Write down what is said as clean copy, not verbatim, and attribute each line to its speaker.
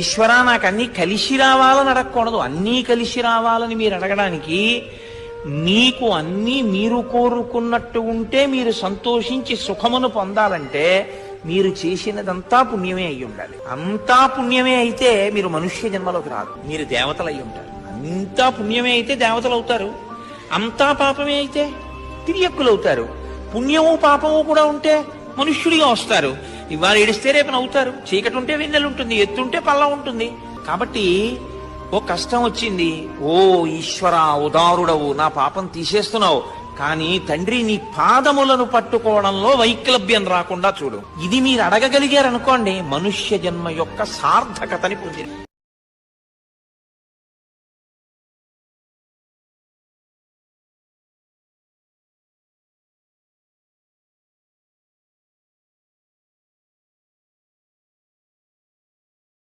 Speaker 1: ఈశ్వరా నాకు అన్నీ కలిసి రావాలని అడగకూడదు. అన్నీ కలిసి రావాలని మీరు అడగడానికి, మీకు అన్నీ మీరు కోరుకున్నట్టు ఉంటే మీరు సంతోషించి సుఖమును పొందాలంటే మీరు చేసినదంతా పుణ్యమే అయి ఉండాలి. అంతా పుణ్యమే అయితే మీరు మనుష్య జన్మలోకి రాదు, మీరు దేవతలు అయి ఉంటారు. అంతా పుణ్యమే అయితే దేవతలు అవుతారు, అంతా పాపమే అయితే తిరియక్కులు అవుతారు. పుణ్యము పాపము కూడా ఉంటే మనుష్యుడిగా వస్తారు. ఇవాళ ఏడిస్తే రేపు నవ్వుతారు, చీకటి ఉంటే వెన్నెలు ఉంటుంది, ఎత్తుంటే పల్లం ఉంటుంది. కాబట్టి ఓ కష్టం వచ్చింది, ఓ ఈశ్వర ఉదారుడవు, నా పాపం తీసేస్తున్నావు, కానీ తండ్రి నీ పాదములను పట్టుకోవడంలో వైక్లభ్యం రాకుండా చూడు. ఇది మీరు అడగగలిగారనుకోండి, మనుష్య జన్మ యొక్క సార్థకతని పొందిన